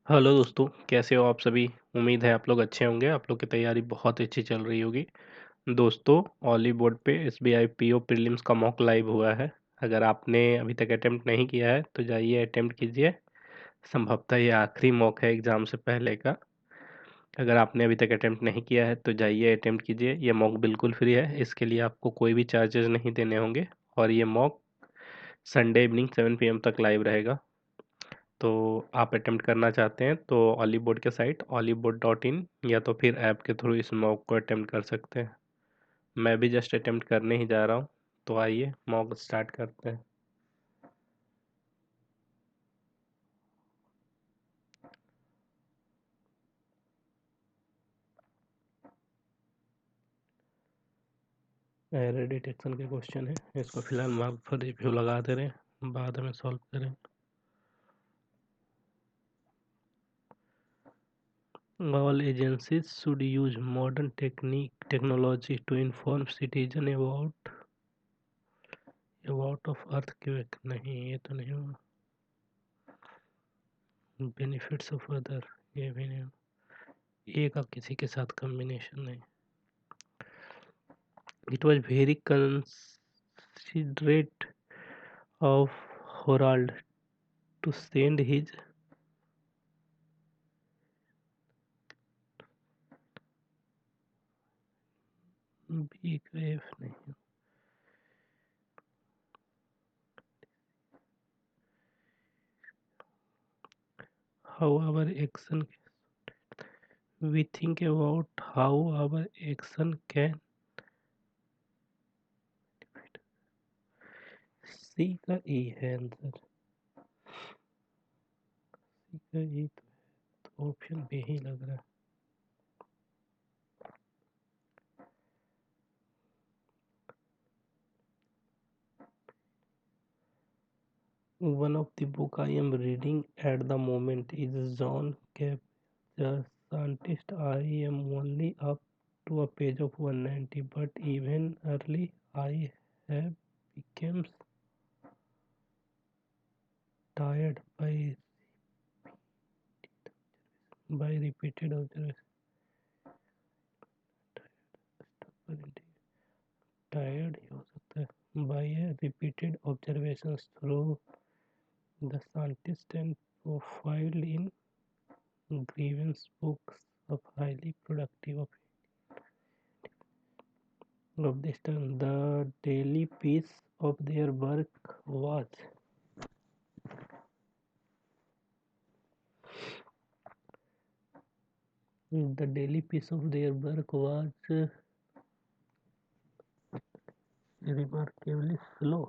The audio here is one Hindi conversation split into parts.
हेलो दोस्तों, कैसे हो आप सभी? उम्मीद है आप लोग अच्छे होंगे, आप लोग की तैयारी बहुत अच्छी चल रही होगी। दोस्तों, ऑली बोर्ड पे एसबीआई पीओ प्रीलिम्स का मॉक लाइव हुआ है। अगर आपने अभी तक अटेम्प्ट नहीं किया है, तो जाइए अटेम्प्ट कीजिए। संभवतः ये आखिरी मॉक है एग्ज़ाम से पहले का। अगर आपने अभी तक अटेम्प्ट नहीं किया है, तो जाइए अटेम्प्ट कीजिए। ये मॉक बिल्कुल फ्री है, इसके लिए आपको कोई भी चार्जेज़ नहीं देने होंगे और ये मॉक संडे इवनिंग 7 पीएम तक लाइव रहेगा। तो आप अटेम्प्ट करना चाहते हैं तो ऑलीबोर्ड के साइट oliboard.in या तो फिर ऐप के थ्रू इस मॉक को अटेम्प्ट कर सकते हैं। मैं भी जस्ट अटेम्प्ट करने ही जा रहा हूँ, तो आइए मॉक स्टार्ट करते हैं। एरर डिटेक्शन के क्वेश्चन है, इसको फिलहाल मार्क फॉर रिव्यू लगा दे रहे हैं, बाद में सॉल्व करें। All agencies should use modern technology to inform citizen about of earthquake। नहीं, ये तो नहीं होगा। बेनिफिट्स ऑफ अदर, ये भी नहीं होगा। ए का किसी के साथ कॉम्बिनेशन नहीं। It was very considerate of Horald to send his BKF नहीं। How our action, we think about how our action can। सी का ई है आंसर। सी का ई तो ऑप्शन बी ही लग रहा है। One of the book I am reading at the moment is John Cap, the scientist. I am only up to a page of 190, but even early I have become tired by repeated observation। Tired ही हो सकता है। By repeated observations through the scientist and profiled in grievance books of highly productive of this time, the daily piece of their work was remarkably slow,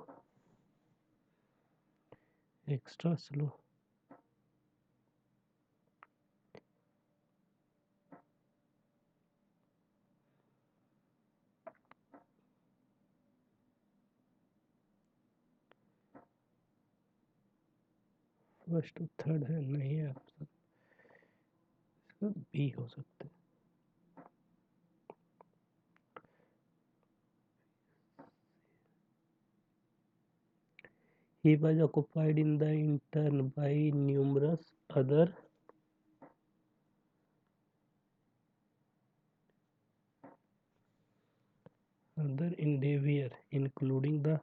extra slow। First third है, नहीं है ऑप्शन, बी हो सकता है। He was occupied in the intern by numerous other endeavor, including the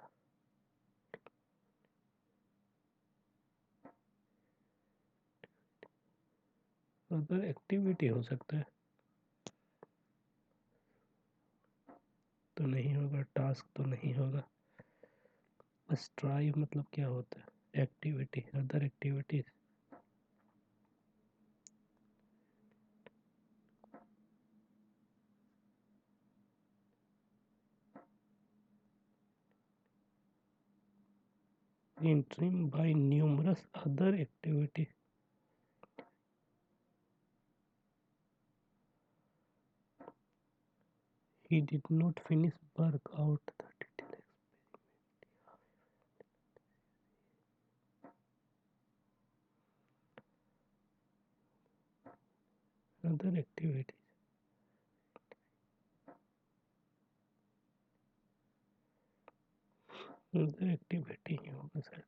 other activity हो सकता है, तो नहीं होगा। टास्क तो नहीं होगा। स्ट्राइव मतलब क्या होता है? Activity, other activities. Interim by numerous other activities। He did not finish work out the detail other activities। Other activity ही होगा सर।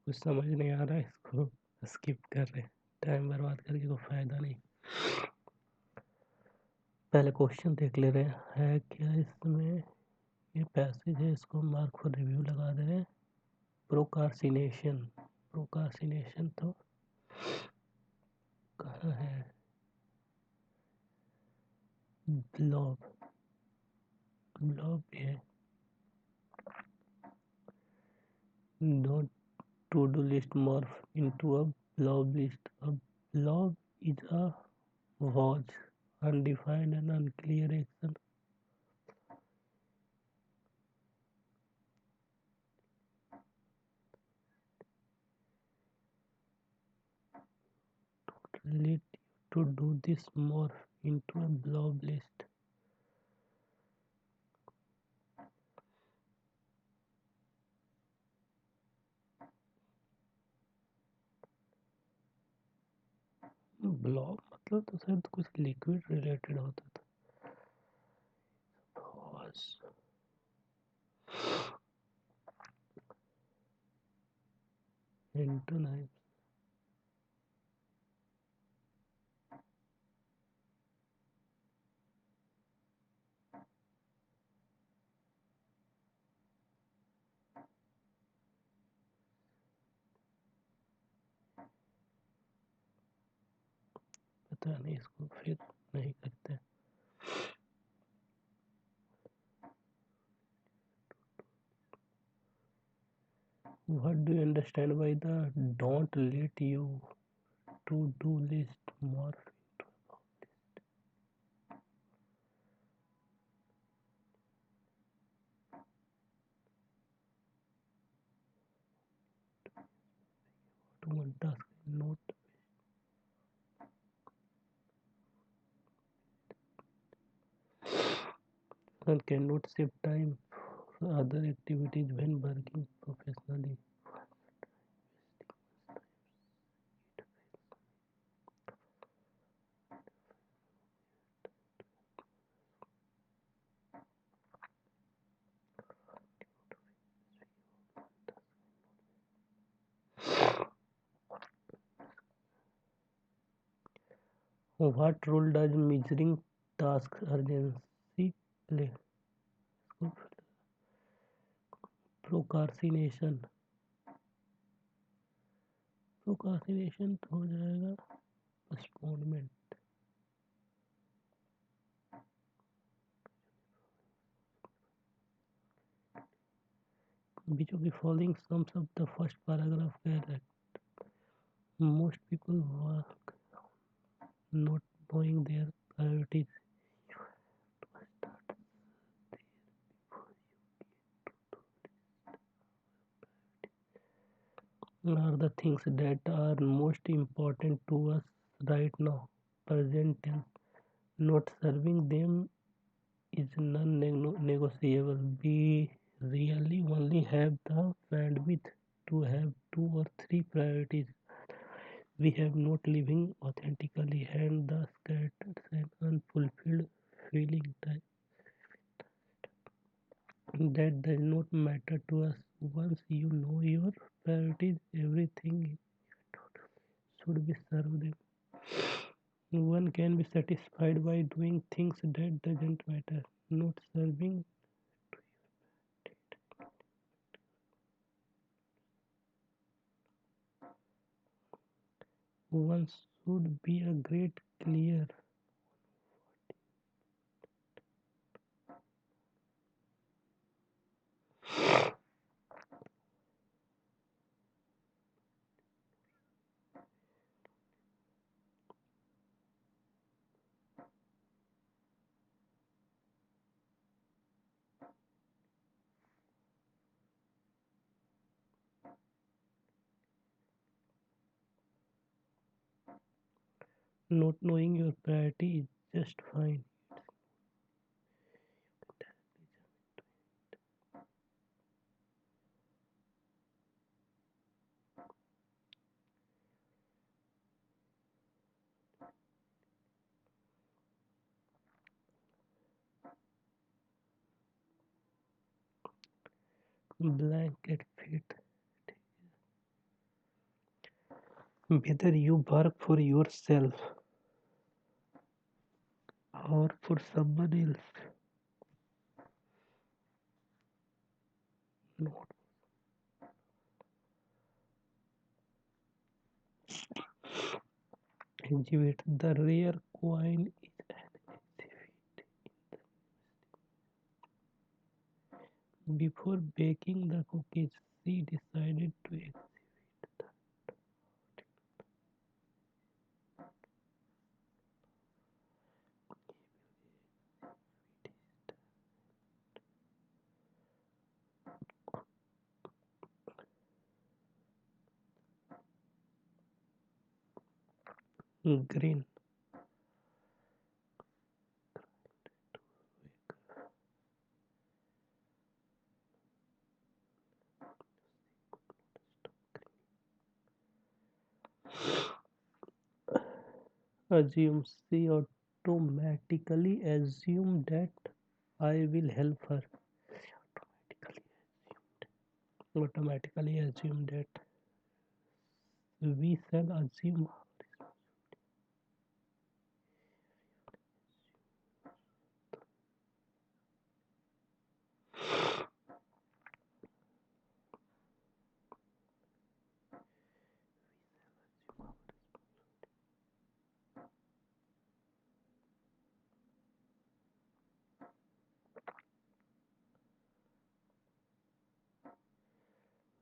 कुछ समझ नहीं आ रहा है, इसको स्किप कर रहे हैं, टाइम बर्बाद करके कोई फायदा नहीं। पहले क्वेश्चन देख ले रहे हैं, है क्या इसमें। ये पैसेज है, इसको मार्क फॉर रिव्यू लगा दे रहे हैं। प्रोकार्सिनेशन, प्रोकार्सिनेशन तो कहाँ है। ब्लॉब, ब्लॉब है। Don't to do list morph into a blob list. A blob is a vague, undefined and unclear action. Let you to do this morph into a blob list. Blob मतलब तो शायद कुछ लिक्विड रिलेटेड होता था। एंटोनाइम, पता नहीं, इसको फिर नहीं करते। What do you understand by the don't let you to do list morph? To one task not and cannot save time for other activities when working professionally. What role does measuring task urgency play? प्रोकार्सिनेशन, प्रोकार्सिनेशन तो हो जाएगा postponement. Beach of the following sums up the first paragraph correct. Most people work not knowing their priorities are the things that are most important to us right now. Present tense. Not serving them is non-negotiable. We really only have the bandwidth to have two or three priorities. We have not living authentically and the scattered and unfulfilled feeling that does not matter to us. Once you know your priorities, everything should be served them. One can be satisfied by doing things that doesn't matter, not serving. One should be a great clear. Not knowing your priority is just fine. Blanket fit. whether you work for yourself or for someone else. Not exhibit. The rare coin is an exhibit. Before baking the cookies, she decided to exhibit the grain. Assume she automatically assumed that I will help her. Automatically assume that we shall assume.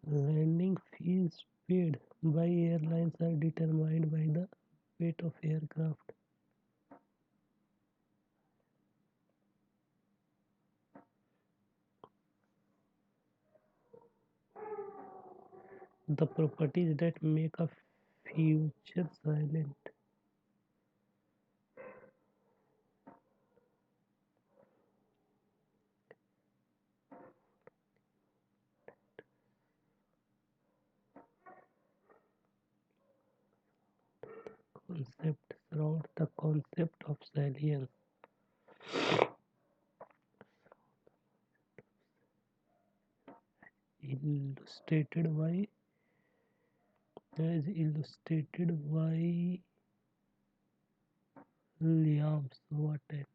Landing fees paid by airlines are determined by the weight of aircraft. The properties that make a future silent. Concept surround the concept of salience. Illustrated by as illustrated by Liams Watten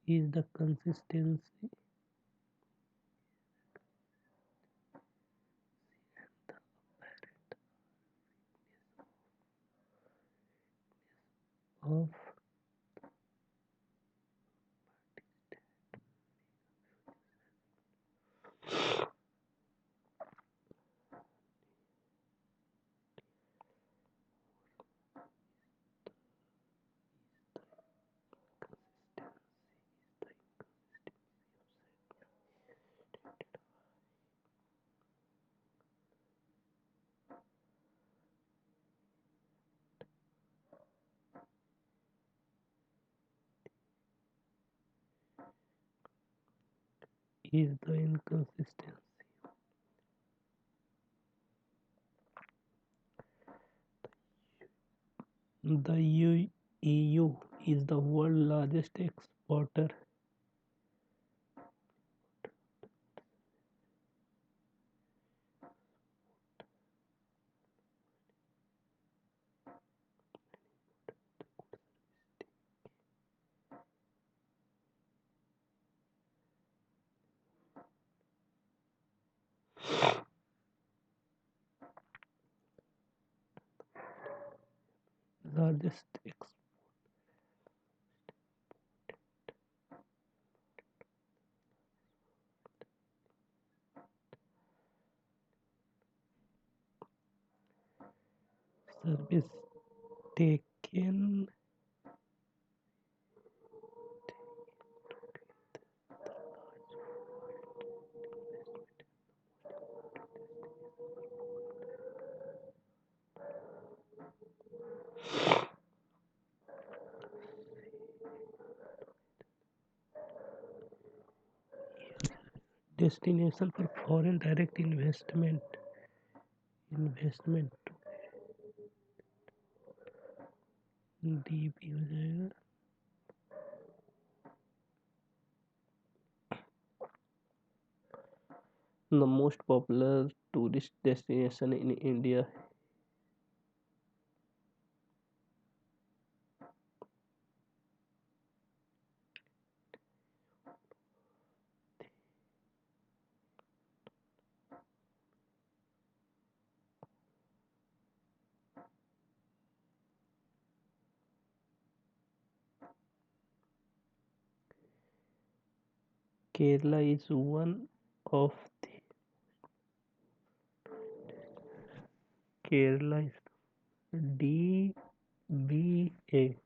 is the consistency of is the inconsistency. The EU is the world's largest exporter. Largest service taken destination for foreign direct investment DP हो जाएगा. The most popular tourist destination in India Kerala is one of the Kerala is DBA.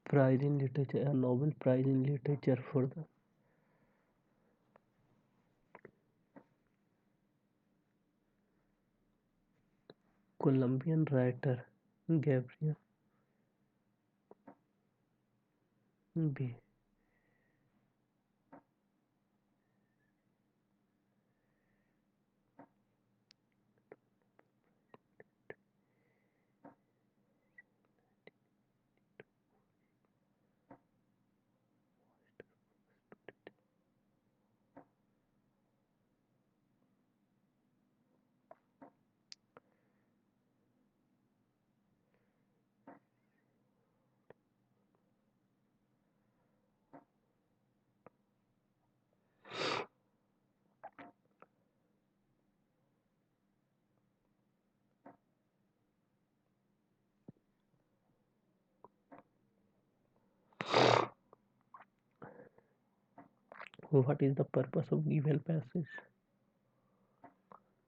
Prize in Literature, a Nobel Prize in Literature for the Colombian writer Gabriel B. What is the purpose of given passage?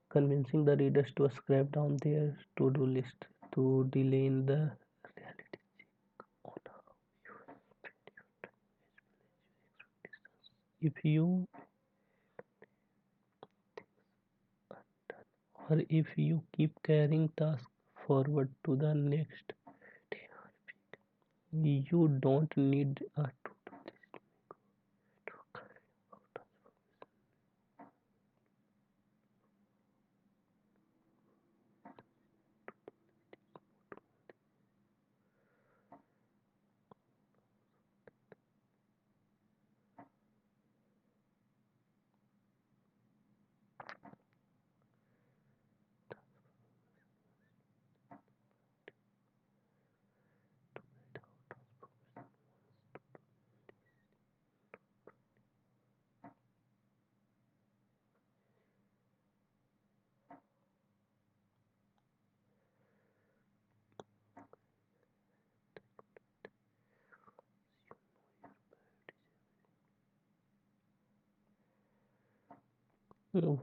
Convincing the readers to scrap down their to-do list to delay in the reality on how you spend your time if you or if you keep carrying tasks forward to the next day or week, you don't need a to-do list to carry out.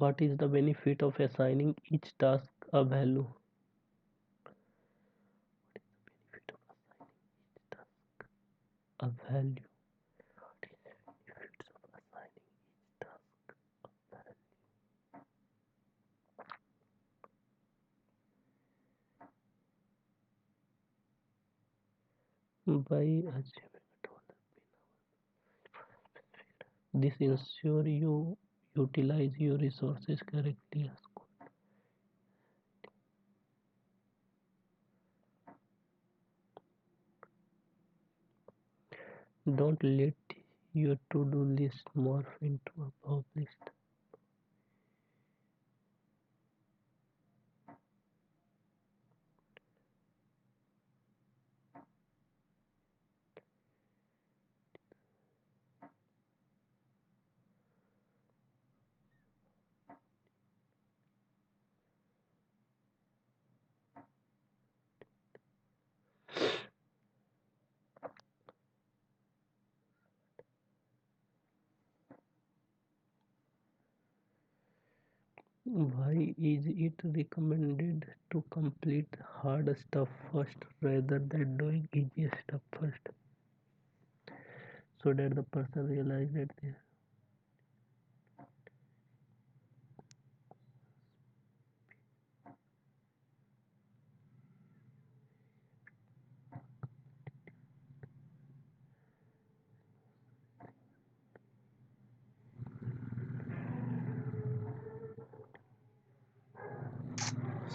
What is the benefit of assigning each task a value? Benefit of assigning each task a value. What is the benefits of assigning each task a value? By achieving a dollar this ensure you utilize your resources correctly. Don't let your to-do list morph into a pop list. Why is it recommended to complete hard stuff first rather than doing easy stuff first? so that the person realize that they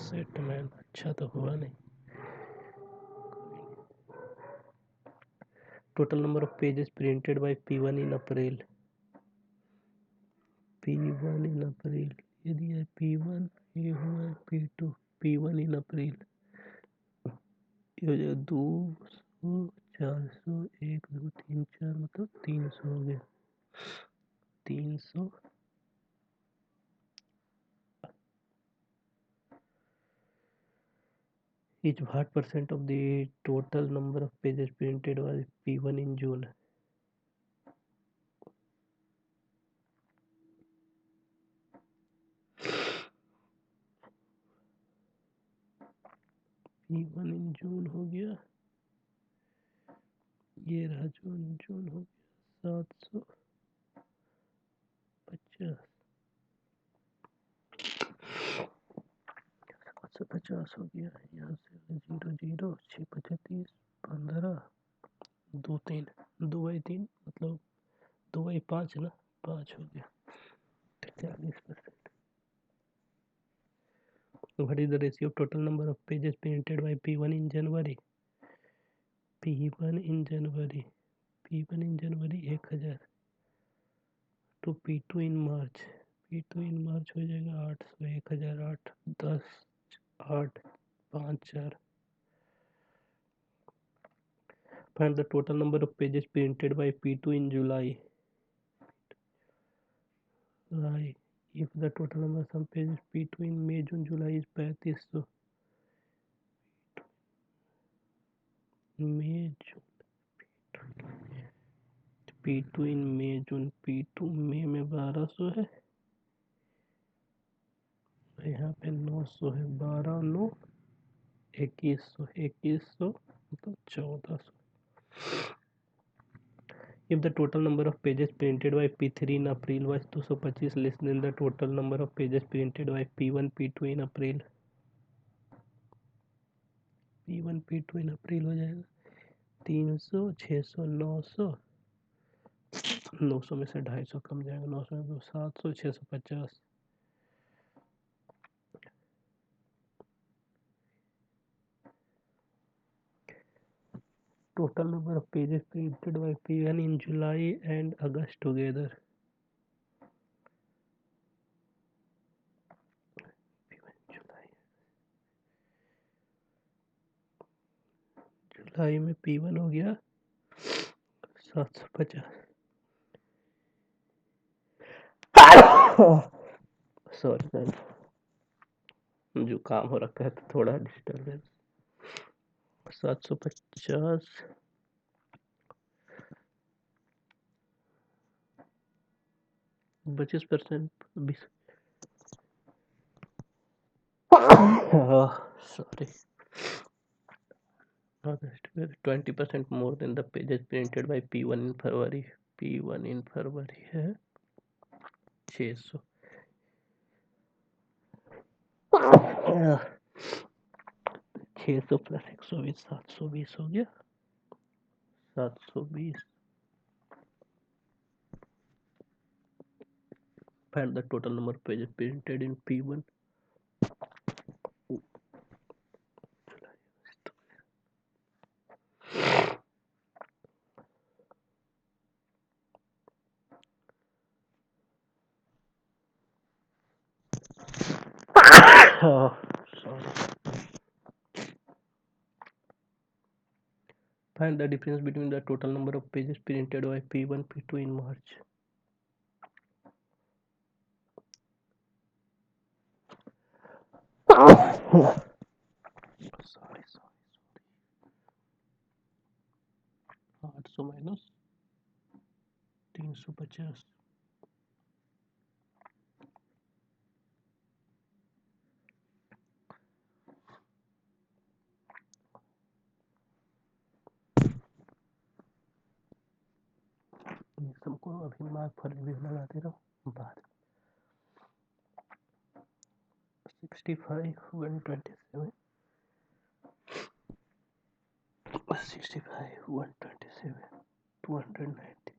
सेटमैन अच्छा तो हुआ नहीं। Total number of pages printed by P1 in April. P1 इन अप्रैल ये दिया है P1, ये हुआ है P2। P1 इन अप्रैल ये हो जाएगा 200, 400, 1, 2, 3, 4 मतलब 300 हो गया। 300 is what percent of the total number of pages printed was P1 in June? P1 इन जून हो गया, ये रहा जून। जून हो गया 750, 750 हो गया। यहाँ से 0 0 6 25 15 2 3 2/3 मतलब 2/5 ना, 5 हो गया 40%। What is the ratio of total number of pages printed by P1 in January? P1 in January, P1 in January 1000 to P2 in March। P2 in March हो जाएगा 800, 1008, 10, 8, 5, 4। Find the total number of pages printed by P2 in July। If the total number of some pages P2 in May, June, July is 3500। May, June, P2 in May, June, P2 मई में 1200 है, यहाँ पे 900 है। 12 9 2100, 2100 मतलब 1400। If the total number of pages printed by P3 in April was 225 less than the total number of pages printed by P1 P2 in April। P1 P2 in April हो जाएगा 300, 600, 900। 900 में से 250 कम जाएगा, 900 में 700, 650। Total number of pages printed by P1 in July and August together। जुलाई में P1 हो गया 750। सॉरी सर, जो काम हो रखा है तो थोड़ा disturbance. 750 25%, 20। Sorry, 20% more than the pages printed by P1 in February। P1 in February है 600। 600 प्लस 120 720 हो गया 720। Find the total number of pages printed in P1। Sorry। Find the difference between the total number of pages printed by P1 P2 in March। Sorry 800 minus 350। सबको अभी मार्क फॉर रिव्यू लगा दे रहा हूँ बाद 65 127 65 127 290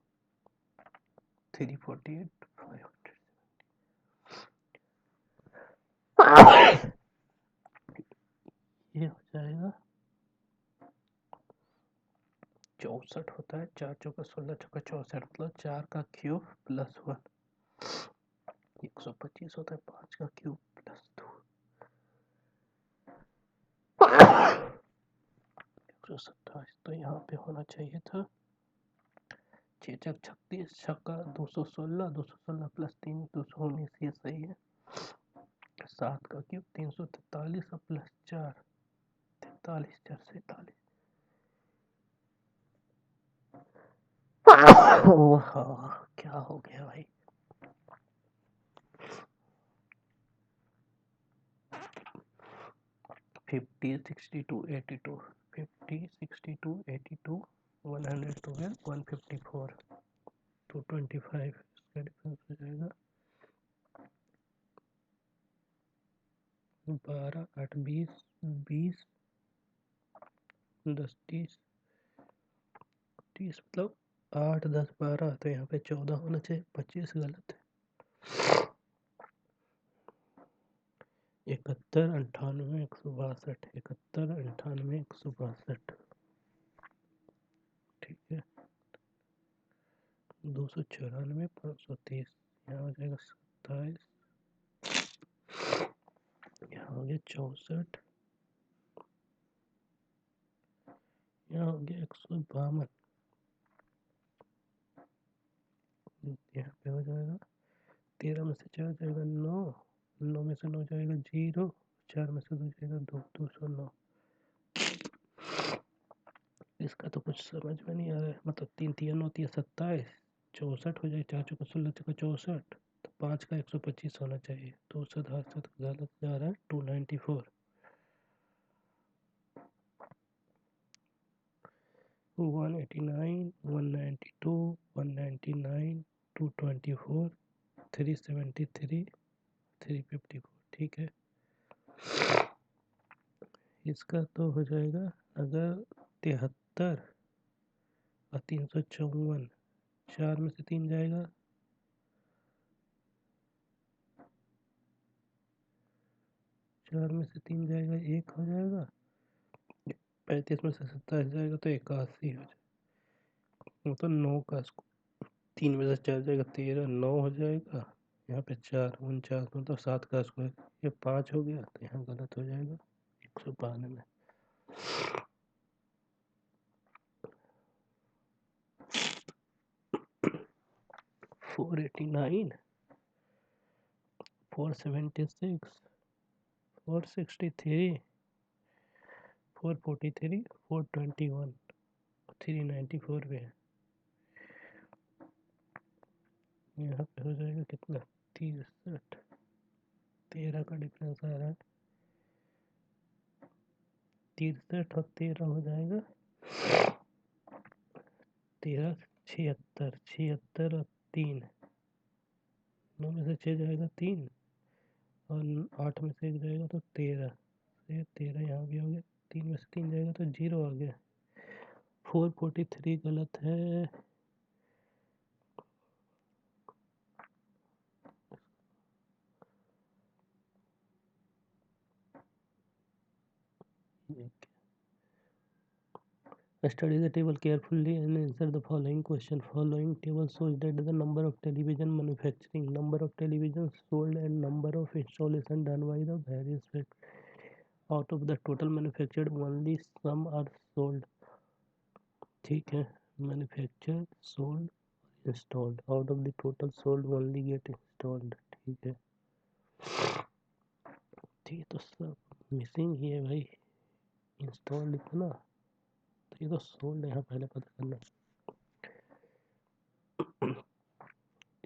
348 500 ये हो जाएगा 64 होता है 4 चौका 16 चौका 64 मतलब 4 का क्यूब प्लस 1 125 होता है 5 का क्यूब प्लस 2 127 तो यहाँ पे होना चाहिए था 6 चक 36 छक्का 216 216 प्लस 3 219 ये सही है 7 का क्यूब 343 और प्लस 4 43 4 47 क्या हो गया भाई 50 62 82 50 62 82 112 154 225 इसका डिफरेंस हो जाएगा 12 8 20 20 10 30 30 मतलब 8 10 12 तो यहाँ पे 14 होना चाहिए 25 गलत है 71 98 162 71 98 162 ठीक है 294 530 यहाँ हो जाएगा 27 यहाँ हो गया 64 यहाँ हो गया 152 यहाँ पे हो जाएगा 13 में से 4 जाएगा 9 9 में से 9 जाएगा 0 4 में से 2 जाएगा 2 209 इसका तो कुछ समझ में नहीं आ रहा है मतलब 3 3 होती है 27 64 हो जाए 4 चौका 16 चौका 64 तो 5 का 125 होना चाहिए तो उस आधार से तो गलत जा रहा है 294 189 192 199 224 373 354 ठीक है इसका तो हो जाएगा अगर 73 और 354 4 में से 3 जाएगा 4 में से 3 जाएगा 1 हो जाएगा 35 में से 27 जाएगा तो 81 हो जाएगा मतलब 9 का 3 में से 4 जाएगा 13 9 हो जाएगा यहाँ पे 4 49 मतलब 7 का स्क्वायर ये 5 हो गया तो यहाँ गलत हो जाएगा 192 489 476 463 443 421 394 पे है यहाँ पे हो जाएगा कितना 63 13 का डिफरेंस आ रहा है 63 और 13 हो जाएगा 13 76 76 और 3 9 में से 6 जाएगा 3 और 8 में से 1 जाएगा तो 13 से 13 यहाँ भी हो गया 3 में से 3 जाएगा तो 0 आ गया 443 गलत है Study the table carefully and answer the following question. Following table shows that the number of television manufacturing, number of televisions sold and number of installation done by the various factories. Out of the total manufactured only some are sold. ठीक है manufactured sold installed out of the total sold only get installed ठीक है ठीक तो सब मिसिंग ही है भाई इंस्टॉल्ड इतना तो ये तो सोल्ड यहाँ पहले पता करना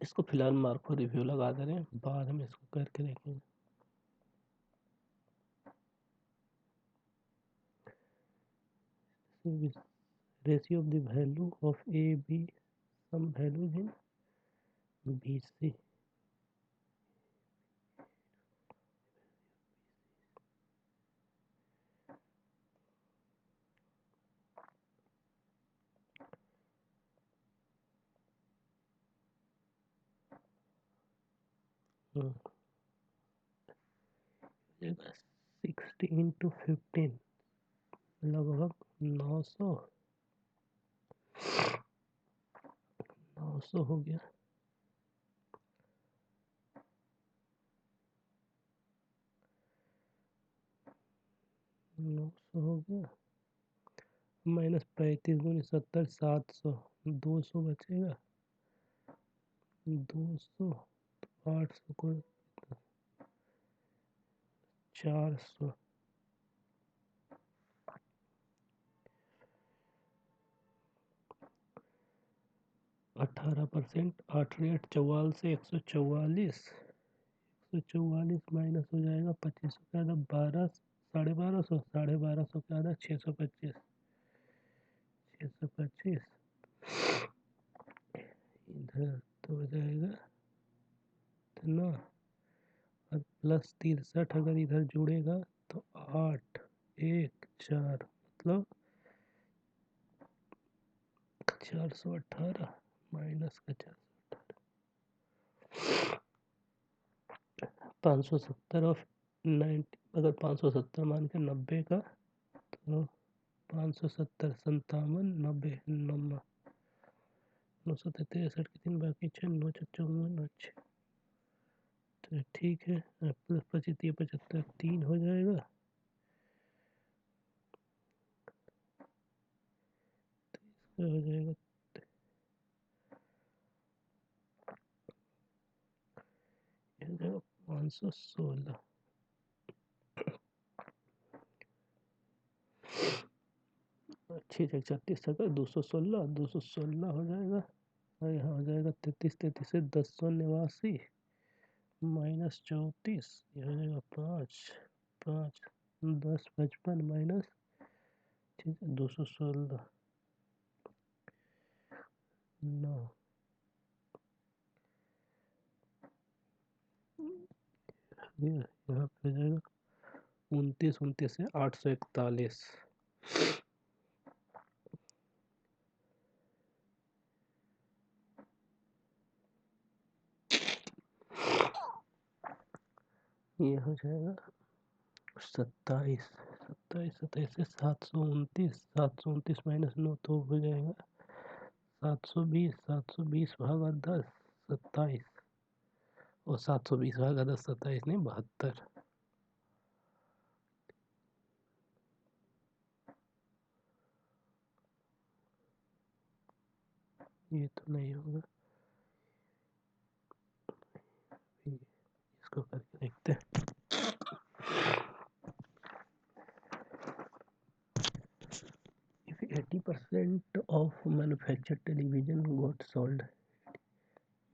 इसको फिलहाल मार्क फॉर रिव्यू लगा दे रहे हैं बाद में इसको करके देखेंगे ratio of the value of A B some values in BC. Hmm. 60 into 15 लगभग 900 हो गया। 900 हो गया माइनस 35 गुनी 70 700 200 बचेगा 200 800 को 400 18% 8 144 144 माइनस हो जाएगा 25 का आधा 12 1250 1250 का आधा 625 इधर तो हो जाएगा इतना और प्लस 63 अगर इधर जुड़ेगा तो 8 1 4 मतलब 418 माइनस का 570 और 90 अगर 570 मान के 90 का तो 570 57 90 963 के 3 बाकी 6 9 54 अच्छे तो ठीक है प्लस 25 75 3 हो जाएगा तो इसका हो जाएगा 516 अच्छी 36 तक 216 हो जाएगा और यहाँ हो जाएगा 33 से 1089 माइनस 34 ये हो जाएगा 5 5 10 55 माइनस ठीक है 216 9 ये यहाँ पे हो जाएगा 29 से 841 ये हो जाएगा 27 से 729 माइनस 9 तो हो जाएगा 720 भागा 10 27 और 720 भागा 10 27 नहीं 72 ये तो नहीं होगा इसको करके देखते हैं if 80% of manufactured television got sold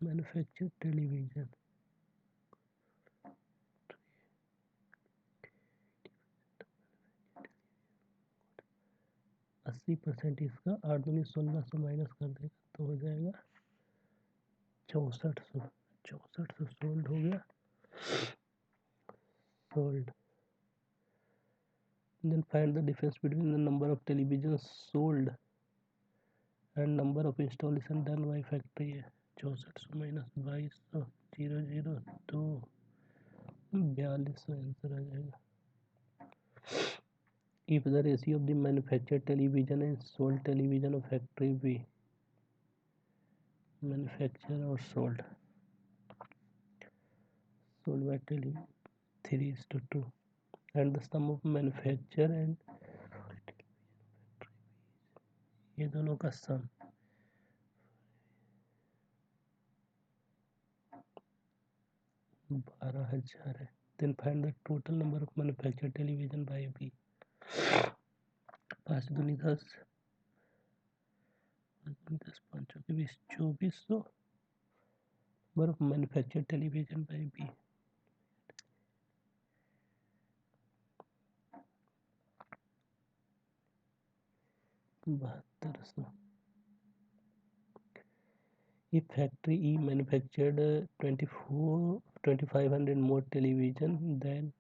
manufactured television 80% इसका 8 दूनी 1600 माइनस कर देगा तो हो जाएगा 6400 सोल्ड हो गया sold then find the difference between the number of televisions sold and number of installation done by factory है 6400 माइनस 2200 002 4200 आंसर आ जाएगा if the ratio of the manufactured television and sold television of factory B manufactured or sold by television 3:2 and the sum of manufacture and ये दोनों का सम 12,000 है then find the total number of manufactured television by B 5 दूनी 10 10 5 के 20 2400 number of manufactured television by B 7200 If factory E manufactured 2,500 more television than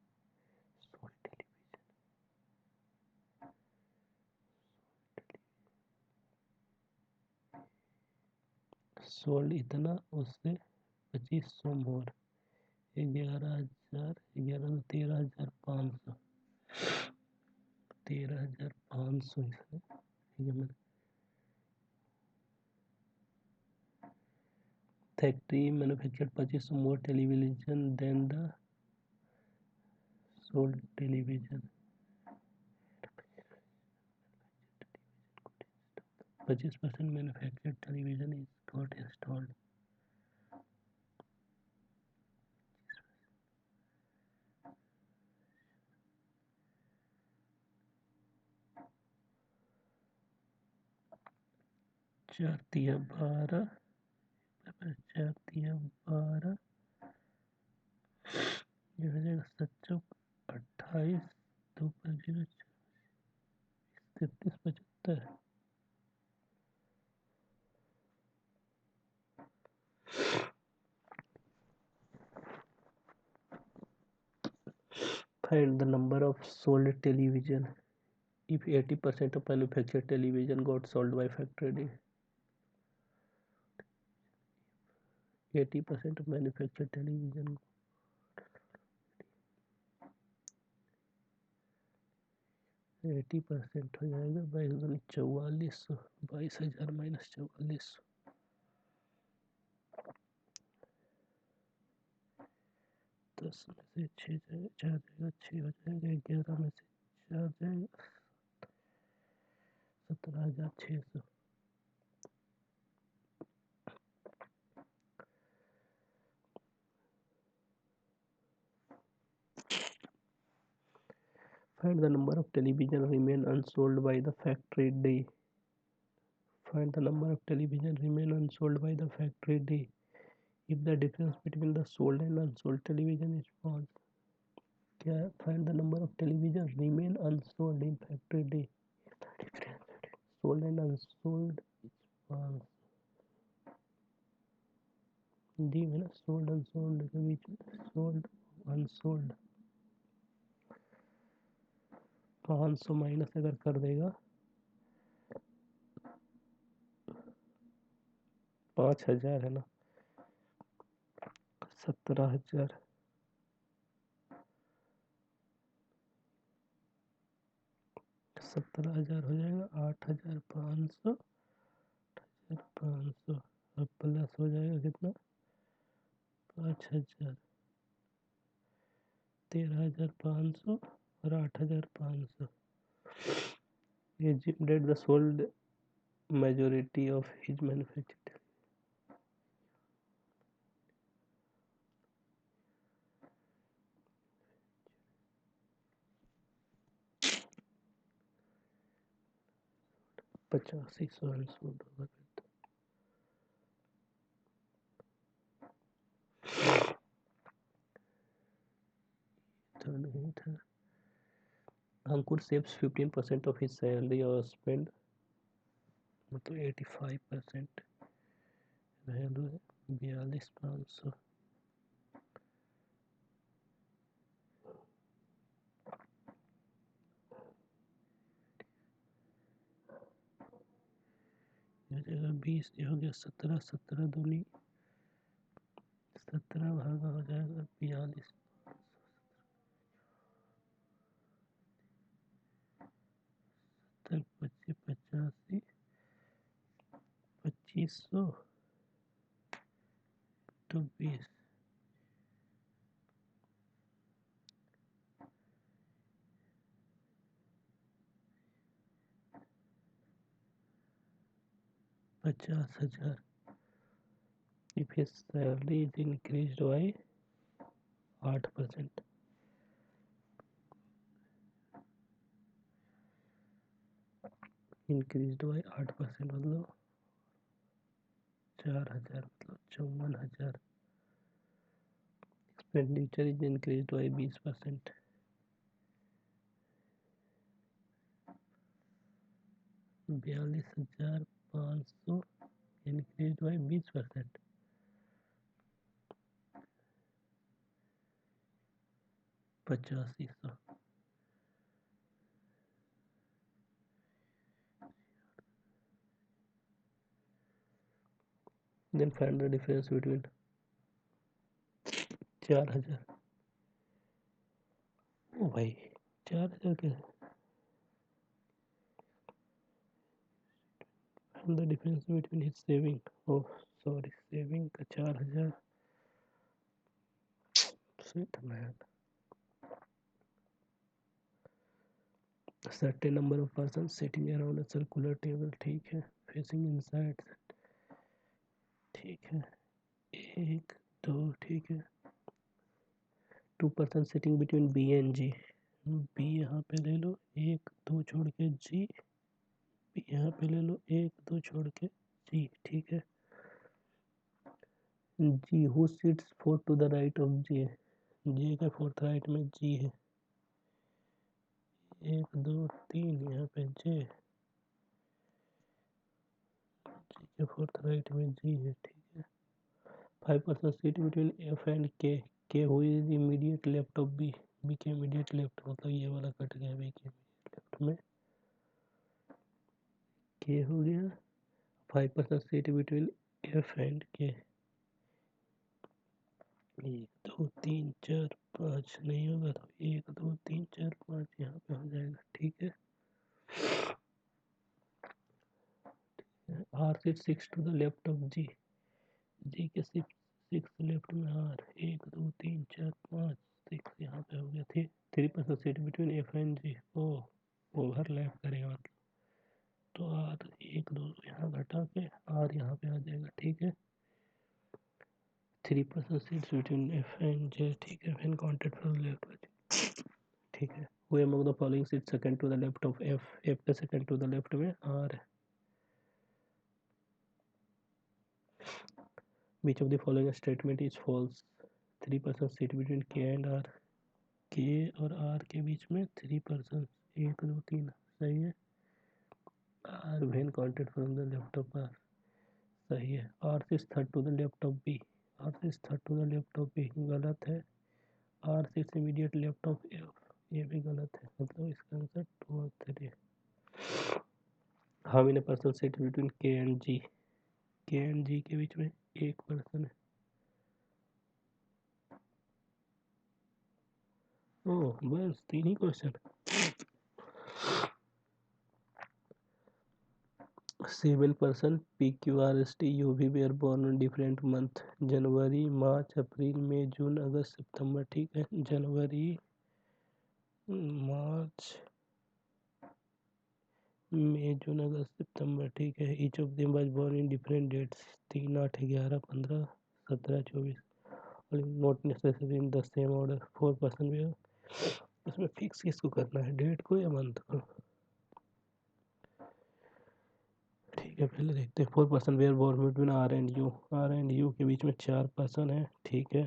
sold इतना उससे 2500 मोर 11,000 11 13,500 13,500 इसमें factory manufactured 2500 more television than the sold television 25% manufactured television is got installed. चार तिया 12 चार तिया 12 ये हो जाएगा 7 28 2 0 33 75 Find the number of sold television if 80% of manufactured television got sold by factory D. 80% of manufactured television 80% हो जाएगा 22,4400 22,000 माइनस 4400 10 में से 6 जाएगा 4 जाएगा 6 हो जाएगा 11 में से 4 जाएगा 17,600 Find the number of television remain unsold by the factory D. Find the number of television remain unsold by the factory D. If the difference between the sold and unsold television is false. क्या find the number of television remain unsold in factory D. Sold and unsold is false. D में ना sold unsold के बीच में sold unsold 500 माइनस अगर कर देगा 5,000 है ना 17,000 17,000 हो जाएगा 8,500 500 और प्लस हो जाएगा कितना 5,000 13,500 और 8,500 assume that the sold majority of his manufactured 85 unsold होगा तो नहीं था अंकुर saves 15% of his salary or spend मतलब 85% वैल्यू है 42,500 जगह 20 हो गया 17 17 दूनी 17 भागा हो जाएगा 42 25 85 2500 तो 20 50,000 if his salary is increased by 8% increased by 8% मतलब 4,000 मतलब 54,000 expenditure is increased by 20% 42,500 increase by 20%। 8500। Then find the difference between 4000। ओ भाई 4000 कैसे? Find the difference between his saving। oh sorry, saving का 4000। shit man। certain number of persons sitting around a circular table, ठीक है, facing inside, ठीक है, एक दो, ठीक है, 2 persons sitting between B and G। B यहाँ पे ले लो, एक दो छोड़ के G। B यहाँ पे ले लो, एक दो छोड़ के G, ठीक है। G who sits fourth to the right of J। J के फोर्थ राइट में G है, एक दो तीन, यहाँ पे J के फोर्थ राइट में G है, ठीक है। 5% seat between F and K। K who is immediate left of B। B के इमीडिएट लेफ्ट, मतलब ये वाला कट गया, B के लेफ्ट में K हो गया। 5% seat between F and K। एक दो तीन चार पाँच, नहीं होगा तो एक दो तीन चार पाँच यहाँ पे हो जाएगा, ठीक है। R sit 6 to the left of G। G के 6 लेफ्ट में R, एक दो तीन चार पाँच 6 यहाँ पे हो गया, ठीक। 3% sit between F and G। ओ ओवरलैप करेगा मतलब, तो R एक दो यहाँ घटा के R यहाँ पे आ जाएगा, ठीक है। 3% seats between F and J, ठीक है, व्हेन काउंटेड फ्रॉम लेफ्ट, ठीक है। Who among the following sits second to the left of F। F के second to the left में R है। Which of the following statement is false। 3% sit between K and R। K और R के बीच में 3%, एक दो तीन, सही है। R when counted from the left of R, सही है। R sits third to the left of B। R sits third to the left of B, गलत है। R sits immediate left of F, ये भी गलत है, मतलब इसका आंसर 2 और 3 है। How many persons sit between K and G। K and G के बीच में एक पर्सन है। ओह बस 3 ही question. 7 person PQRST UV were born on different month। जनवरी, मार्च, अप्रैल, मई, जून, अगस्त, सितंबर, ठीक है। जनवरी, मार्च, मई, जून, अगस्त, सितंबर, ठीक है। Each of them was born in different dates. 3, 8, 11, 15, 17, 24। Not necessary in the same order. 4 person were. इसमें फिक्स किसको करना है, डेट को या मंथ को? ठीक है, पहले देखते हैं। 4 person were born between R and U। R and U के बीच में 4 पर्सन है, ठीक है।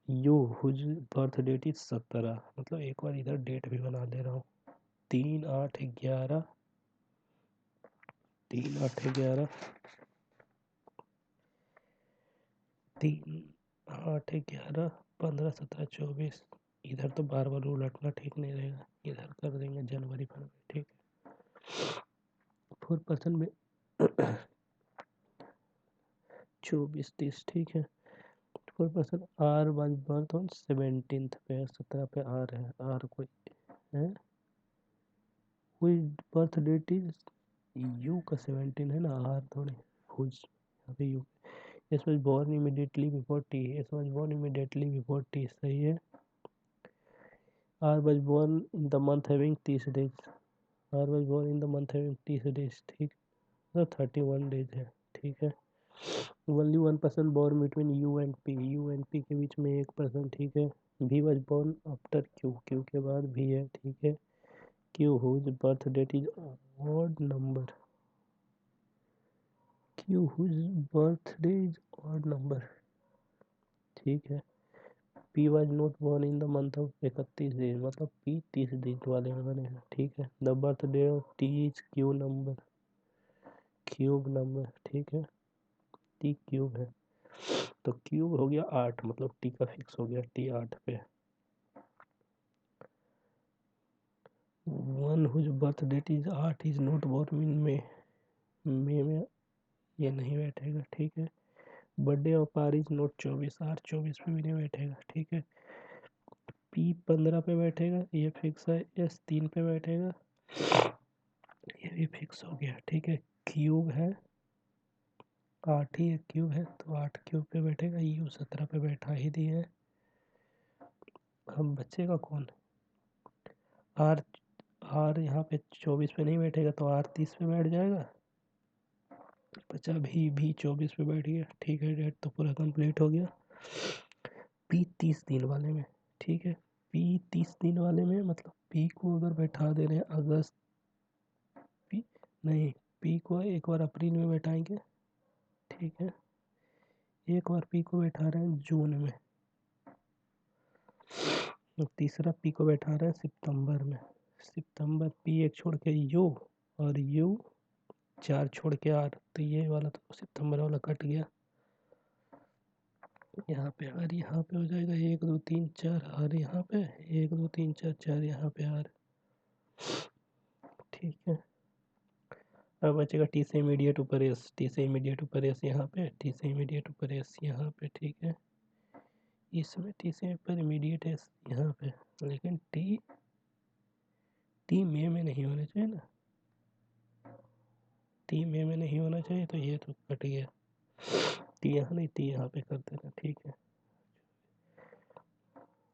U whose birth date is 17, मतलब एक बार इधर डेट भी बना दे रहा हूँ। 3, 8, 11, 3, 8, 11, 3, 8, 11, 15, 17, 24। इधर तो बार बार उलटना ठीक नहीं रहेगा, इधर कर देंगे जनवरी फरवरी, ठीक है। 4 पर्सन में 24, 30, ठीक है। 4 person R was birth on 17th पे, 17 पे R है। R कोई है, कोई बर्थ डेट इज U का 17 है ना, R थोड़ी हुज, यहाँ पे U। S was born immediately before T। S was born immediately before T, सही है। R was born in the month having 30 days। R was born in the month having 30 days, ठीक, तो 31 days है, ठीक है। Only one person born between U and P। U and P के बीच में एक पर्सन, ठीक है। V was born after Q। Q के बाद V है, ठीक है। Q whose birth date is odd number। Q whose birthday is odd number, ठीक है। P was not born in the month of 31 दिन, मतलब P 30 दिन वाले में बनेगा, ठीक है। The birthday of T is Q number, cube number, ठीक है। टी क्यूब है, तो क्यूब हो गया 8, मतलब टी का फिक्स हो गया टी 8 पे। One whose birth date is 8 is not born in May में ये नहीं बैठेगा, ठीक है। Birthday of R is not 24, R 24 पे भी नहीं बैठेगा, ठीक है। पी 15 पे बैठेगा, ये फिक्स है। एस 3 पे बैठेगा, ये भी फिक्स हो गया, ठीक है। क्यूब है, 8 ही एक क्यूब है, तो 8 क्यूब पे बैठेगा। यू 17 पे बैठा ही दिया है। अब बचेगा कौन? आर, आर यहाँ पे 24 पे नहीं बैठेगा, तो आर 30 पे बैठ जाएगा। बचा भी 24 पे बैठ गया, ठीक है। डेट तो पूरा कंप्लीट हो गया। पी 30 दिन वाले में, ठीक है। पी 30 दिन वाले में मतलब पी को अगर बैठा दे रहे हैं अगस्त, पी नहीं, पी को एक बार अप्रैल में बैठाएंगे, ठीक है। एक बार पी को बैठा रहे हैं जून में, और तीसरा पी को बैठा रहे हैं सितंबर में। सितंबर पी एक छोड़ के यू, और यू 4 छोड़ के आर, तो ये वाला तो सितंबर वाला कट गया। यहाँ पे आर, यहाँ पे हो जाएगा 1 2 3 4 आर, यहाँ पे 1 2 3 4 4 यहाँ पे आर, ठीक है। अब बचेगा टी से इमीडिएट ऊपर एस, टी से इमीडिएट ऊपर एस यहाँ पे, टी से इमीडिएट ऊपर एस यहाँ पे, ठीक है। इसमें टी से ऊपर इमीडिएट एस यहाँ पे, लेकिन टी टी में नहीं होना चाहिए ना, टी में नहीं होना चाहिए, तो ये तो कट गया। टी यहाँ नहीं, टी यहाँ पे कर देना, ठीक है।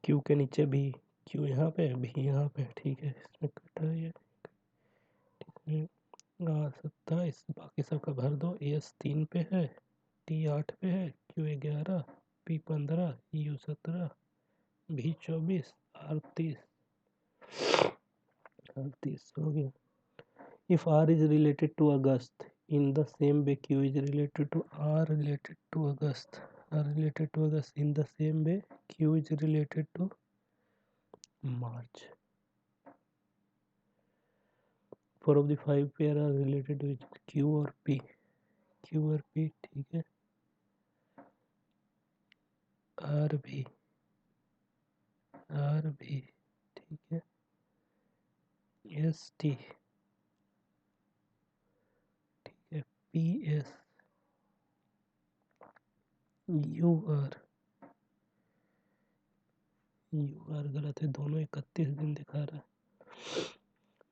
क्यू के नीचे भी, क्यू यहाँ पे, भी यहाँ पे, ठीक है। इसमें कटा ये, ठीक है। 27, बाकी सबका भर दो। एस 3 पे है, टी 8 पे है, क्यू 11, पी 15, यू 17, भी 24, आर 30 हो गया। If R is related to August in the same way q is related to r related to august, are related to august in the same way q is related to march. 4 of the 5 pair are related with q और p, q और p, ठीक है। r भी, ठीक है। s t, ठीक है। p s, u r, गलत है, दोनों 31 दिन दिखा रहा है।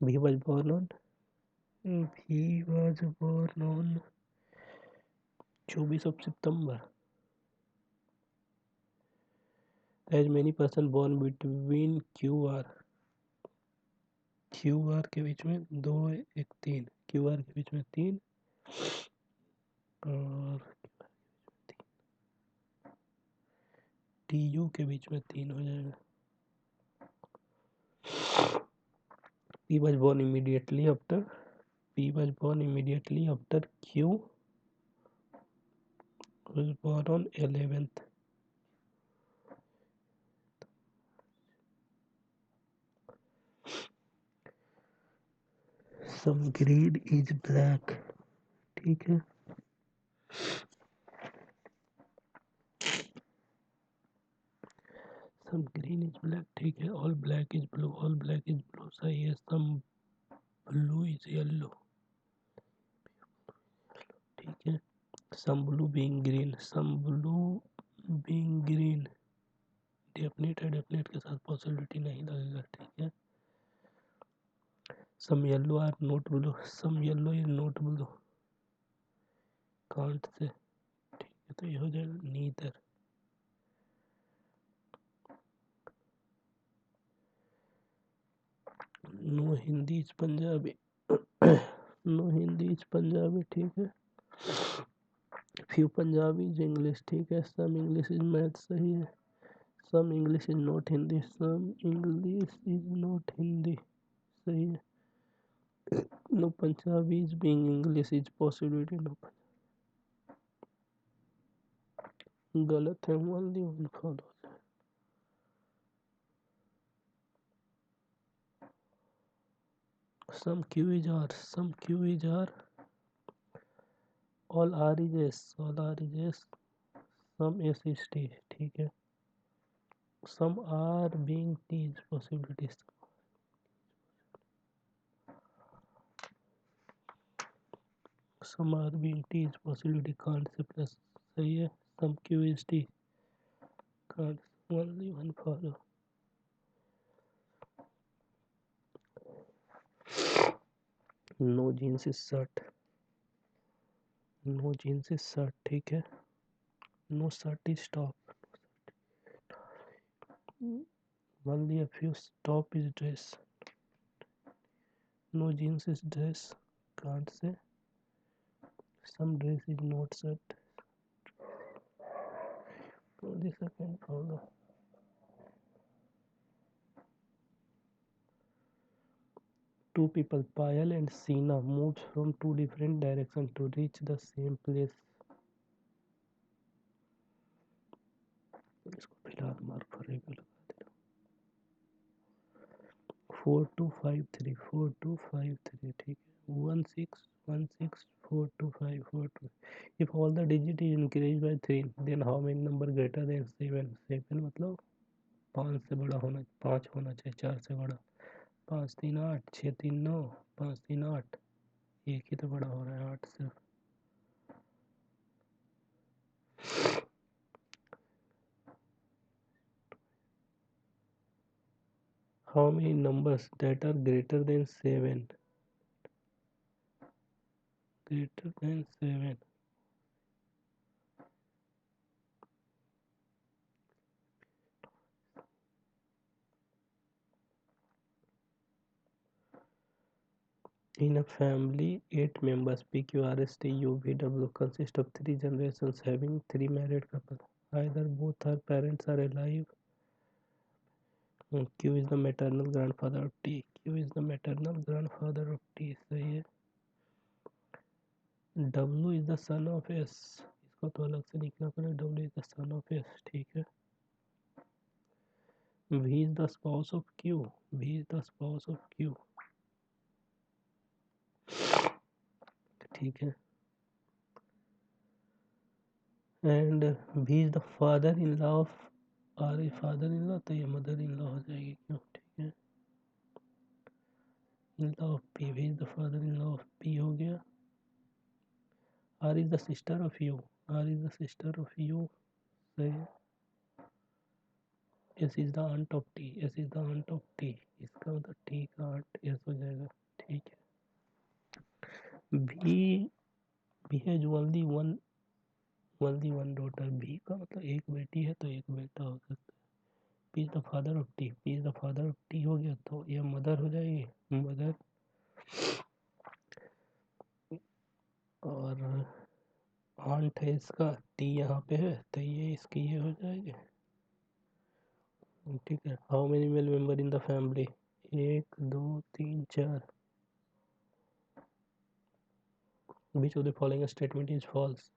v was born on 24 of September. As many person born between Q R के बीच में 2 1 3, क्यू आर के बीच में 3, और टी यू के बीच में 3 हो जाएगा। P was born immediately after Q was born on 11th. Some green is black, ठीक है। Some green is black, ठीक है। All black is blue, सही है। Some blue is yellow, ठीक है। Some blue being green, definite है, डेफिनेट के साथ पॉसिबिलिटी नहीं लगेगा, ठीक है। Some yellow are not blue, some yellow is not blue, can't say, ठीक है। तो ये हो जाएगा neither. No Hindi is Punjabi, no Hindi is Punjabi, ठीक है। फ्यू पंजाबी इज इंग्लिश, ठीक है। सम इंग्लिश इज मैथ, सही है। Some English is not Hindi, some English is not Hindi, सही है। No Punjabi is being English is possibility, no, गलत है। One the one follow. Some Q is R, all R is S, all R is S, some S is T, ठीक है। Some R being T is possibilities, some R being T is possibility can't say plus, सही है। Some Q is T can't, only one follow. No jeans is shirt, no jeans is shirt, ठीक है। No shirt is top, only a few top is dress, no jeans is dress, can't say. Some dress is not shirt, only second follow. Two people, Payal and Seena, moved from two different directions to reach the same place. इसको फिलहाल मार्क फॉरेवर लगा देना। 4253, 4253, ठीक है। 16164254 If all the digit is increased by 3, then how many number greater than 7? 7 मतलब 5 से बड़ा होना, 5 होना चाहिए, 4 से बड़ा। 5 3 8, 6 3 9, 5 3 8, एक ही तो बड़ा हो रहा है 8 से। How many numbers that are greater than 7? Greater than 7. In a family, 8 members P Q R S T U V W consist of 3 generations having 3 married couples. Either both her parents are alive. Q is the maternal grandfather of T. Q is the maternal grandfather of T. सही है। W is the son of S. इसको तो अलग से लिखना पड़ेगा। W is the son of S, ठीक है। V is the spouse of Q. V is the spouse of Q, ठीक है। And B is the father in law of R, a father in law, तो ये मदर इन लॉ हो जाएगी, क्यों, ठीक है। In law of P, B is the father in law of P हो गया। R is the sister of U, R is the sister of U, सही है। S is the aunt of T, S is the aunt of T, इसका मतलब टी का आंट एस हो जाएगा, ठीक है। भी हैज ओनली वन डॉटर, भी का मतलब एक बेटी है तो एक बेटा हो सकता है। P is the father of T, P is the father of T हो गया तो यह मदर हो जाएगी, मदर। और आंट है इसका, टी यहाँ पे है तो ये इसकी ये हो जाएगी, ठीक है। How many male member in the family? 1 2 3 4। Which of the following statement is false?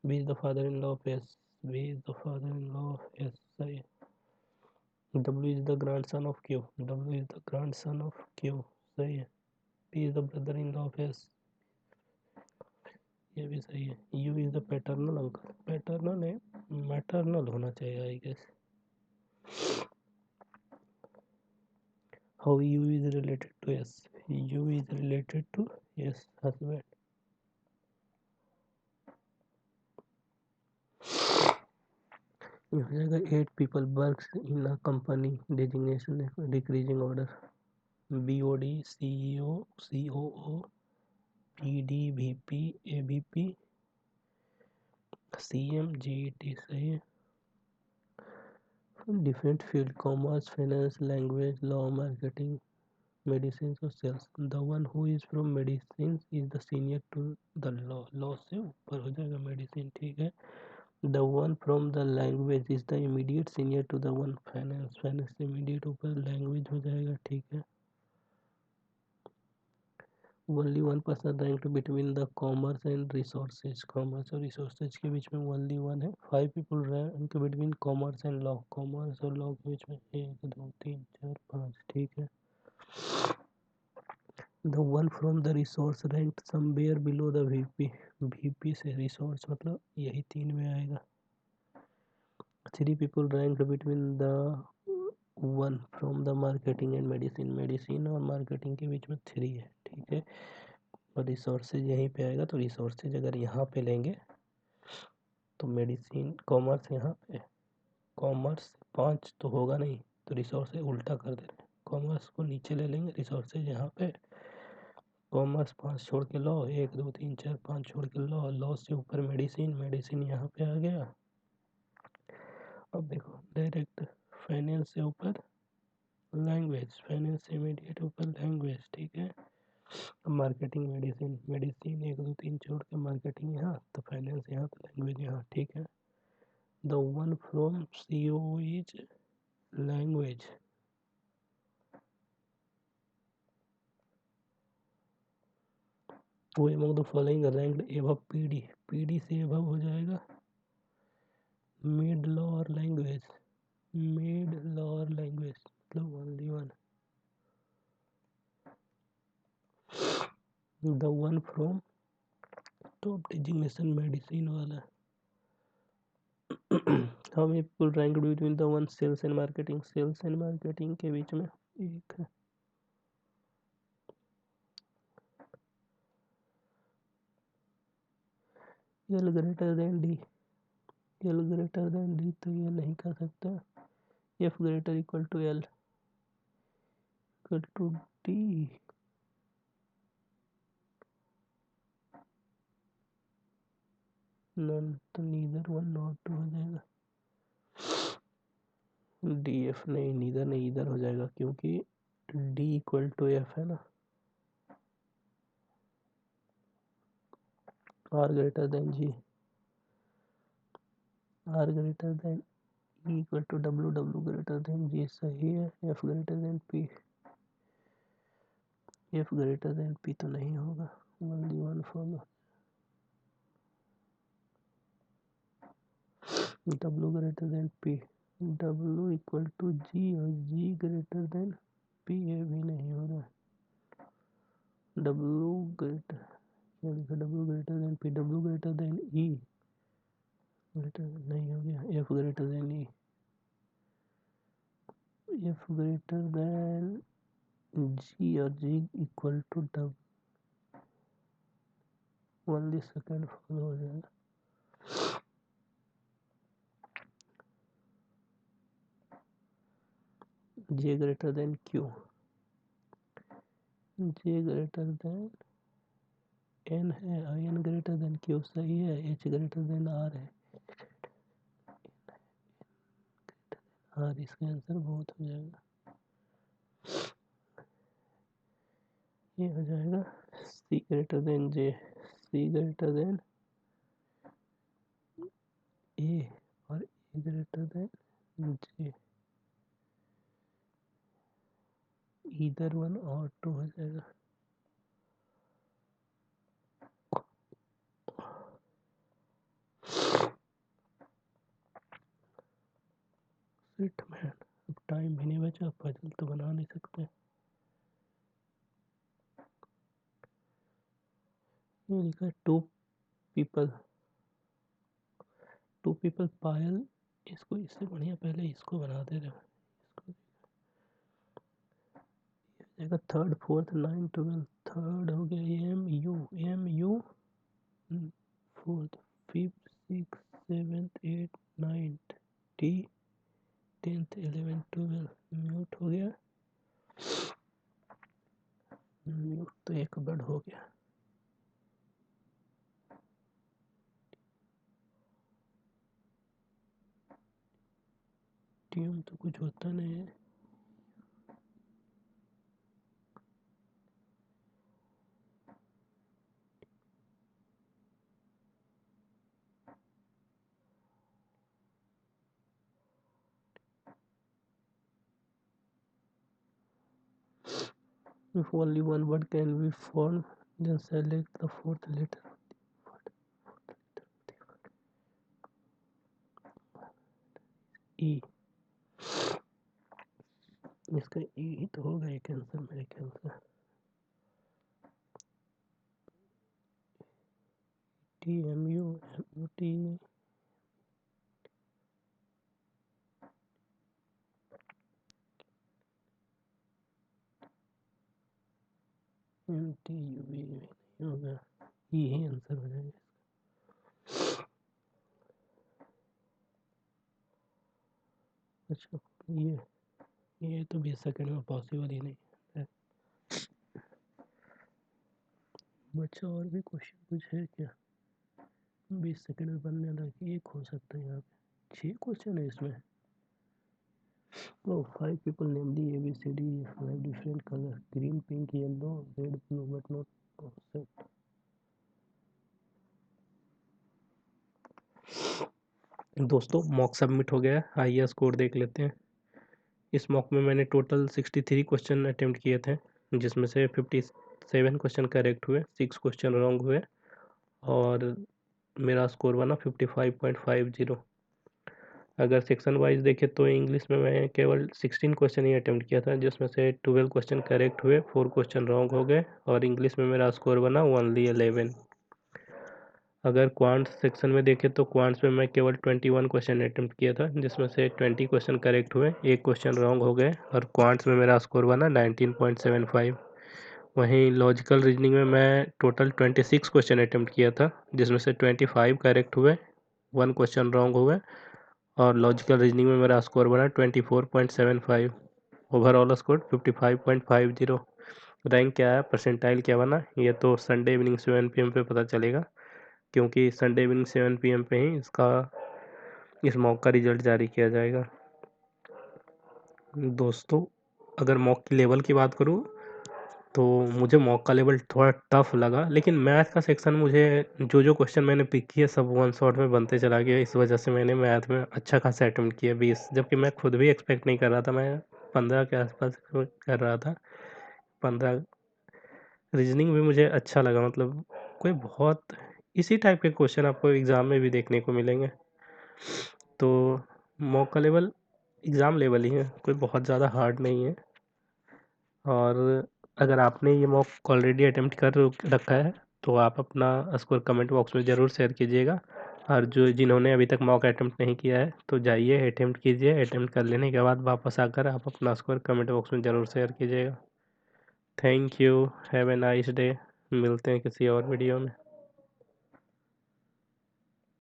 B is the father in law of S, B is the father in law of S, सही। W is the grandson of Q, W is the grandson of Q, सही है। P is the brother in law of S, ये भी सही है। U is the paternal uncle, paternal है, मैटरनल होना चाहिए I guess. How U is related to S? U is related to S, husband. हो जाएगा 8 people works in a company, designation decreasing order, BOD CEO COO PD VP AVP CM GET, सही है। Different field, commerce, finance, language, law, marketing, medicine or sales. The one who is from medicine is the senior to the law, law से ऊपर हो जाएगा medicine, ठीक है। The one from the language is the immediate senior to the one finance, finance से immediate ऊपर language हो जाएगा, ठीक है। Only one person ranked between the commerce and resources, commerce और resources के बीच में only one है। 5 people rank between commerce and law, commerce और law के बीच में 1 2 3 4 5, ठीक है। The one from the resource rank somewhere below the VP, VP से रिसोर्स मतलब यही 3 में आएगा। 3 people ranked between the one from the marketing and medicine, medicine और मार्केटिंग के बीच में 3 है, ठीक है। और रिसोर्सेज यहीं पे आएगा, तो रिसोर्सेज अगर यहाँ पे लेंगे तो मेडिसिन कॉमर्स यहाँ पे, कॉमर्स 5 तो होगा नहीं, तो रिसोर्सेज उल्टा कर दे रहे हैं, कॉमर्स को नीचे ले लेंगे, रिसोर्सेज यहाँ पे, कॉमर्स 5 छोड़ के लॉ, 1 2 3 4 5 छोड़ के लॉ, लॉ से ऊपर मेडिसिन, मेडिसिन यहाँ पे आ गया। अब देखो डायरेक्ट फाइनेंस से ऊपर लैंग्वेज, फाइनेंस से इमीडिएट ऊपर लैंग्वेज, ठीक है। अब मार्केटिंग मेडिसिन, मेडिसिन 1 2 3 छोड़ के मार्केटिंग यहाँ, तो फाइनेंस यहाँ तो लैंग्वेज यहाँ, ठीक है। The one from CO is language, वो among the following ranked above PD, PD से एबव हो जाएगा मिड लॉ और लैंग्वेज, मिड लॉ और लैंग्वेज मतलब only one. The one from top designation medicine वाला। How many people ranked between the one sales and marketing, sales and marketing के बीच में 1 है। L greater than D, L greater than D तो ये नहीं कर सकता, F greater equal to L equal to D, none तो नीदर वन नॉट टू हो जाएगा, डी एफ नहीं, नीदर नहीं इधर हो जाएगा क्योंकि डी इक्वल टू एफ है ना। R greater than G, R greater than E equal to W, W greater than G सही है। F greater than P, F greater than P तो नहीं होगा, only one form. W greater than P, W equal to G और जी ग्रेटर देन पी, ये भी नहीं हो रहा है। डब्ल्यू ग्रेटर, क्या लिखा, W greater than P, W greater than E, greater नहीं हो गया, F greater than E, F greater than G और जी इक्वल टू डब, ओनली सेकेंड फॉलो हो जाएगा। J greater than Q, J greater than N है, I N greater than Q सही है, एच ग्रेटर देन आर है, आर इसका आंसर बहुत हो जाएगा, ये हो जाएगा C greater than J, C greater then ए और ए ग्रेटर देन जे, इधर वन और टू हो जाएगा। शिट मैन, अब टाइम भी नहीं बचा, पजल तो बना नहीं सकते। ये लिखा है पीपल, टू पीपल पायल, इसको इससे बढ़िया पहले इसको बना दे रहे हो, इसको थर्ड फोर्थ 9 12, थर्ड हो गया M U, M U, fourth fifth six seventh eight ninth, T 10th 11 12, mute हो गया, म्यूट तो एक वर्ड हो गया, ट्यून तो कुछ होता नहीं है। If only one word can be formed, then select the fourth letter of the word. E, इसका ई ही तो होगा एक आंसर मेरे ख्याल से। TMUMUT MTUV होगा, यही आंसर हो जाएगा। अच्छा, ये तो 20 सेकंड में पॉसिबल ही नहीं है। बच्चा और भी क्वेश्चन कुछ है क्या 20 सेकंड में बनने लगे? एक हो सकता है यहाँ पे, 6 क्वेश्चन है इसमें। Oh, 5 people named the ABCD, 5 different colors, green, pink, yellow, red, blue, but not set. दोस्तों मॉक सबमिट हो गया है, आइए स्कोर देख लेते हैं। इस मॉक में मैंने टोटल 63 क्वेश्चन अटेम्प्ट किए थे, जिसमें से 57 क्वेश्चन करेक्ट हुए, 6 क्वेश्चन रॉन्ग हुए और मेरा स्कोर बना 55.50। अगर सेक्शन वाइज देखें तो इंग्लिश में मैं केवल 16 क्वेश्चन ही अटेम्प्ट किया था, जिसमें से 12 क्वेश्चन करेक्ट हुए, 4 क्वेश्चन रॉन्ग हो गए और इंग्लिश में मेरा स्कोर बना ओनली 11। अगर क्वांट्स सेक्शन में देखें तो क्वांट्स में मैं केवल 21 क्वेश्चन अटेम्प्ट किया था, जिसमें से 20 क्वेश्चन करेक्ट हुए, 1 क्वेश्चन रॉन्ग हो गए और क्वांट्स में मेरा स्कोर बना 19.75। वहीं लॉजिकल रीजनिंग में मैं टोटल 26 क्वेश्चन अटेम्प्ट किया था, जिसमें से 25 करेक्ट हुए, 1 क्वेश्चन रॉन्ग हुए और लॉजिकल रीजनिंग में मेरा स्कोर बना 24.75। Overall score 55.50। रैंक क्या है, परसेंटाइल क्या बना, ये तो संडे इवनिंग 7 PM पे पता चलेगा, क्योंकि संडे इवनिंग 7 PM पे ही इस मॉक का रिजल्ट जारी किया जाएगा। दोस्तों अगर मॉक की लेवल की बात करूँ तो मुझे मॉक का लेवल थोड़ा टफ लगा, लेकिन मैथ का सेक्शन मुझे जो क्वेश्चन मैंने पिक किए सब वन शॉट में बनते चला गया। इस वजह से मैंने मैथ में अच्छा खासा अटेम्प्ट किया 20, जबकि मैं खुद भी एक्सपेक्ट नहीं कर रहा था, मैं 15 के आसपास कर रहा था। 15 रीजनिंग भी मुझे अच्छा लगा, मतलब कोई बहुत इसी टाइप के क्वेश्चन आपको एग्ज़ाम में भी देखने को मिलेंगे। तो मॉक का लेवल एग्ज़ाम लेवल ही है, कोई बहुत ज़्यादा हार्ड नहीं है। और अगर आपने ये मॉक ऑलरेडी अटेम्प्ट कर रखा है तो आप अपना स्कोर कमेंट बॉक्स में ज़रूर शेयर कीजिएगा। और जिन्होंने अभी तक मॉक अटेम्प्ट नहीं किया है तो जाइए अटेम्प्ट कीजिए, अटेम्प्ट कर लेने के बाद वापस आकर आप अपना स्कोर कमेंट बॉक्स में ज़रूर शेयर कीजिएगा। Thank you, have a nice day. मिलते हैं किसी और वीडियो में।